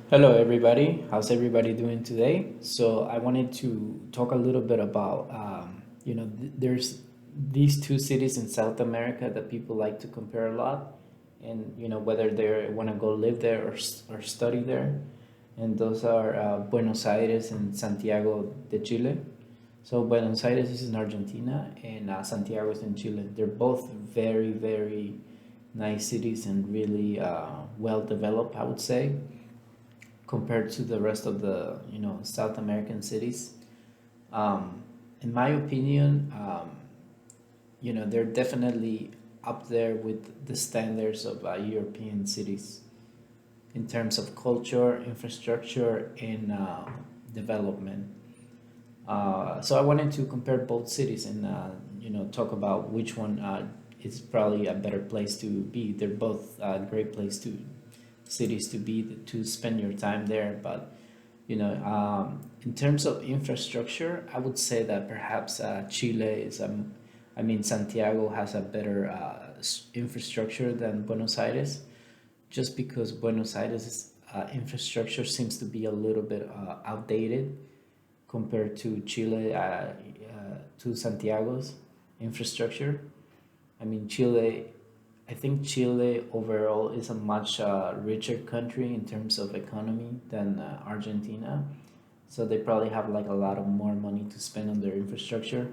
Hello, everybody. How's everybody doing today? So, I wanted to talk a little bit about, there's these two cities in South America that people like to compare a lot, and whether they want to go live there or study there, and those are Buenos Aires and Santiago de Chile. So, Buenos Aires is in Argentina, and Santiago is in Chile. They're both very, very nice cities and really well developed, I would say, compared to the rest of the South American cities. In my opinion, they're definitely up there with the standards of European cities in terms of culture, infrastructure, and development. So I wanted to compare both cities and talk about which one is probably a better place to be. They're both great place to cities to be to spend your time there, but in terms of infrastructure, I would say that perhaps Chile is I mean Santiago has a better infrastructure than Buenos Aires, just because Buenos Aires' infrastructure seems to be a little bit outdated compared to Chile, to Santiago's infrastructure. I mean, I think Chile overall is a much richer country in terms of economy than Argentina. So they probably have like a lot of more money to spend on their infrastructure.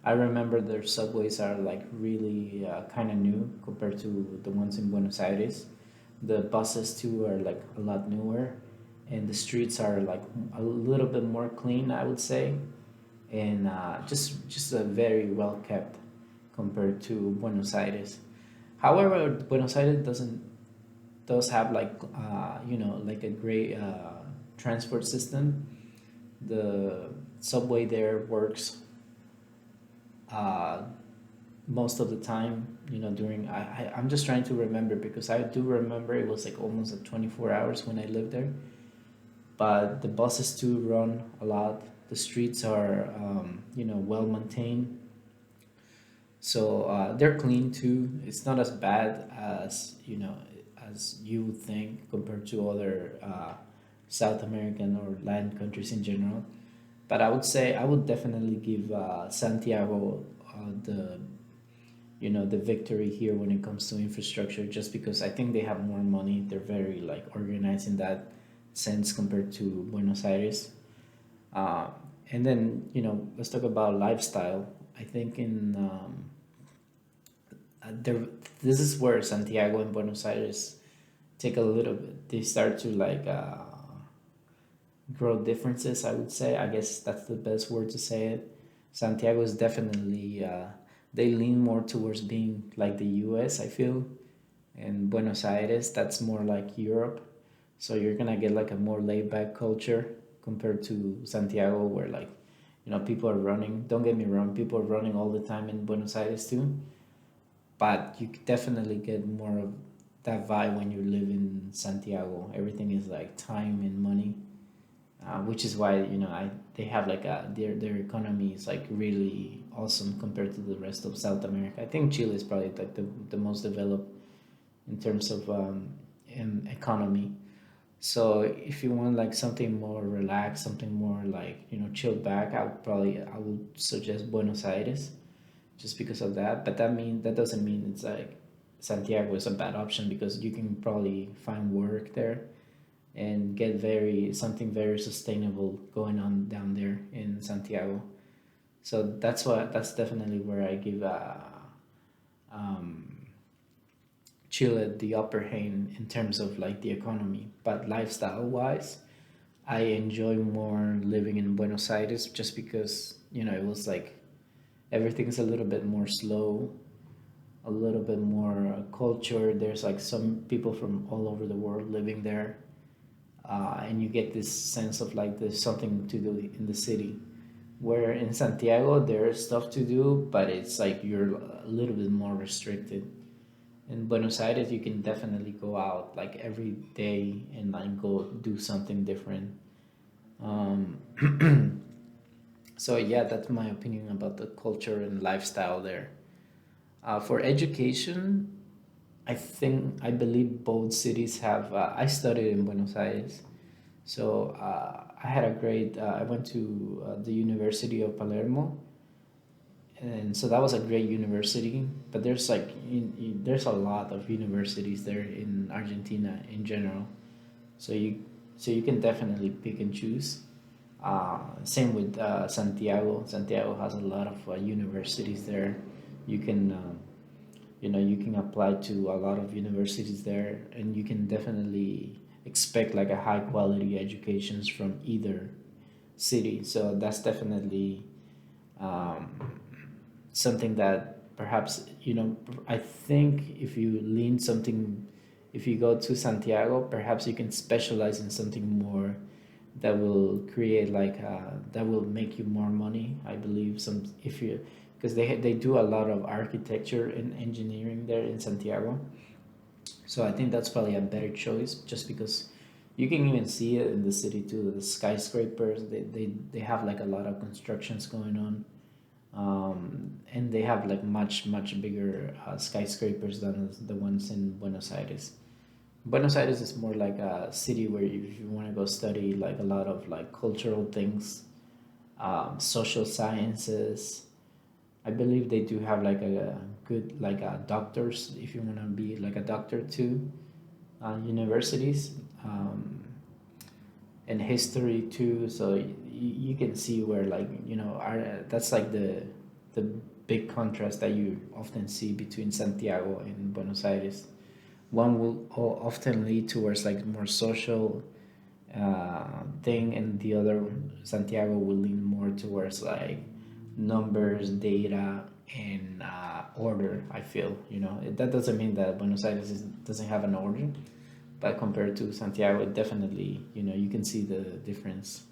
I remember their subways are like really kind of new compared to the ones in Buenos Aires. The buses too are like a lot newer, and the streets are like a little bit more clean, I would say, and just a very well kept compared to Buenos Aires. However, Buenos Aires does have like like a great transport system. The subway there works uh, most of the time. During I'm just trying to remember because I do remember it was like almost like 24 hours when I lived there. But the buses too run a lot. The streets are well maintained, so they're clean too. It's not as bad as as you would think compared to other South American or Latin countries in general. But I would say I would definitely give Santiago the victory here when it comes to infrastructure, just because I think they have more money. They're very like organized in that sense compared to Buenos Aires. Uh, and then let's talk about lifestyle. I think in there this is where Santiago and Buenos Aires take a little bit. They start to like grow differences. I would say. I guess that's the best word to say it. Santiago is definitely they lean more towards being like the U.S. I feel, and Buenos Aires that's more like Europe. So you're gonna get like a more laid back culture compared to Santiago, where like people are running. Don't get me wrong, people are running all the time in Buenos Aires too, but you could definitely get more of that vibe when you live in Santiago. Everything is like time and money, which is why I they have like their economy is like really awesome compared to the rest of South America. I think Chile is probably like the most developed in terms of in economy. So if you want like something more relaxed, something more like chilled back, I would suggest Buenos Aires, just because of that. But that doesn't mean it's like Santiago is a bad option, because you can probably find work there and get very something very sustainable going on down there in Santiago. So that's definitely where I give um, Chile the upper hand in terms of like the economy, but lifestyle wise, I enjoy more living in Buenos Aires, just because it was like everything's a little bit more slow, a little bit more culture. There's like some people from all over the world living there, and you get this sense of like there's something to do in the city. Where in Santiago there's stuff to do, but it's like you're a little bit more restricted. In Buenos Aires, you can definitely go out like every day and like go do something different. Um, so yeah, that's my opinion about the culture and lifestyle there. For education, I believe both cities have. I studied in Buenos Aires, So I had a great. I went to the University of Palermo, and so that was a great university. But there's like there's a lot of universities there in Argentina in general. So you can definitely pick and choose. Same with Santiago. Santiago has a lot of universities there. You can you can apply to a lot of universities there, and you can definitely expect like a high quality educations from either city. So that's definitely um, something that perhaps I think if you lean something, if you go to Santiago, perhaps you can specialize in something more that will create like that will make you more money. I believe some if you because they do a lot of architecture and engineering there in Santiago. So I think that's probably a better choice, just because you can even see it in the city too. The skyscrapers, they have like a lot of constructions going on, and they have like much bigger skyscrapers than the ones in Buenos Aires. Buenos Aires is more like a city where if you want to go study like a lot of like cultural things, social sciences. I believe they do have like a good like doctors if you want to be like a doctor too. Universities, and history too. So you can see where like that's like the big contrast that you often see between Santiago and Buenos Aires. One will often lead towards like more social thing, and the other, Santiago, will lean more towards like numbers, data, and order. I feel that doesn't mean that Buenos Aires doesn't have an order, but compared to Santiago, it definitely you can see the difference.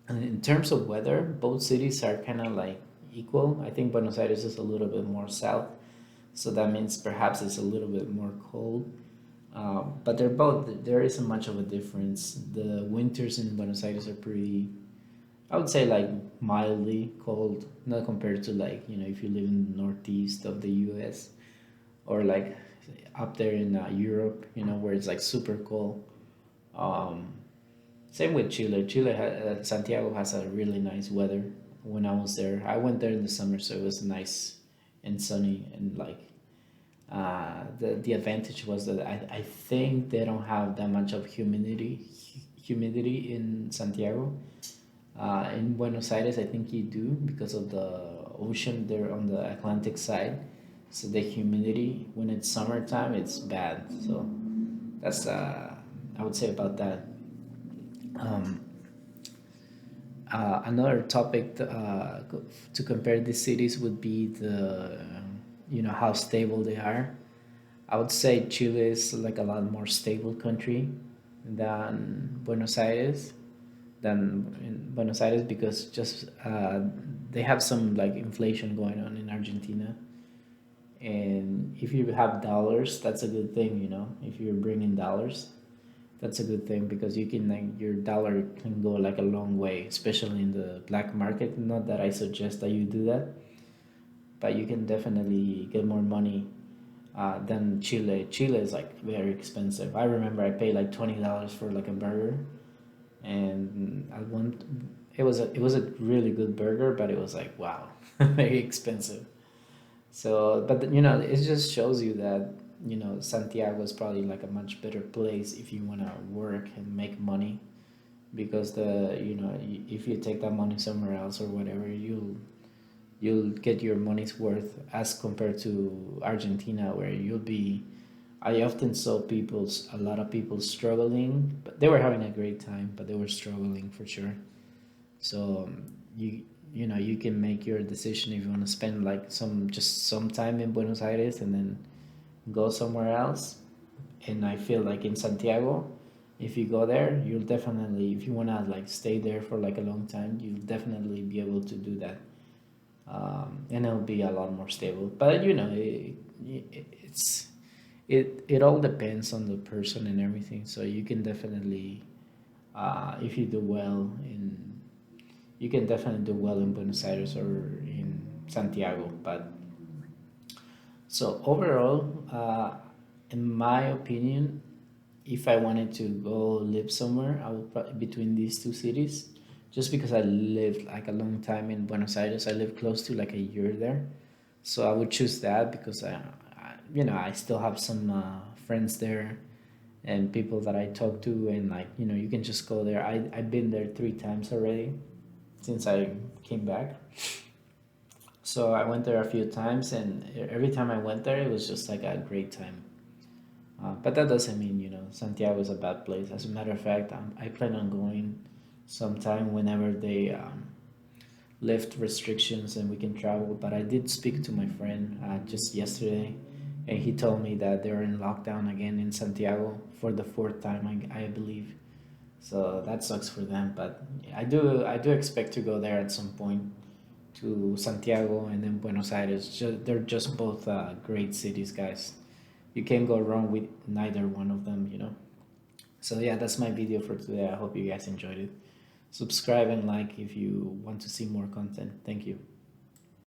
And in terms of weather, both cities are kind of like equal. I think Buenos Aires is a little bit more south, so that means perhaps it's a little bit more cold. But there isn't much of a difference. The winters in Buenos Aires are pretty, I would say, like mildly cold, not compared to like if you live in the northeast of the U.S. or like up there in Europe, where it's like super cold. Um, Same with Chile. Santiago has a really nice weather. When I was there, I went there in the summer, so it was nice and sunny, and like the advantage was that I think they don't have that much of humidity in Santiago. In Buenos Aires, I think you do because of the ocean there on the Atlantic side. So the humidity when it's summertime, it's bad. So that's I would say about that. Um, Another topic to compare these cities would be the how stable they are. I would say Chile is like a lot more stable country than Buenos Aires because just they have some like inflation going on in Argentina, and if you have dollars, that's a good thing. If you're bringing dollars, that's a good thing because you can like your dollar can go like a long way, especially in the black market. Not that I suggest that you do that, but you can definitely get more money than Chile. Chile is like very expensive. I remember I paid like $20 for like a burger, and I want it was a really good burger, but it was like wow, very expensive. So, but it just shows you that Santiago is probably like a much better place if you want to work and make money, because if you take that money somewhere else or whatever, you'll get your money's worth as compared to Argentina, where you'll be. I often saw a lot of people struggling, but they were having a great time, but they were struggling for sure. So you can make your decision if you want to spend like some time in Buenos Aires and then go somewhere else. And I feel like in Santiago, if you go there, you'll definitely, if you want to like stay there for like a long time, you'll definitely be able to do that. And it'll be a lot more stable. But it's it all depends on the person and everything. So you can definitely, if you do well in, you can definitely do well in Buenos Aires or in Santiago. But so overall, in my opinion, if I wanted to go live somewhere, I would probably between these two cities, just because I lived like a long time in Buenos Aires. I lived close to like a year there, so I would choose that because I still have some friends there and people that I talk to, and like you can just go there. I've been there 3 times already since I came back. So I went there a few times, and every time I went there, it was just like a great time. But that doesn't mean Santiago is a bad place. As a matter of fact, I plan on going sometime whenever they lift restrictions and we can travel. But I did speak to my friend just yesterday, and he told me that they're in lockdown again in Santiago for the fourth time, I believe. So that sucks for them. But I do expect to go there at some point, to Santiago and then Buenos Aires. They're just both great cities, guys. You can't go wrong with neither one of them. So yeah, that's my video for today. I hope you guys enjoyed it. Subscribe and like if you want to see more content. Thank you.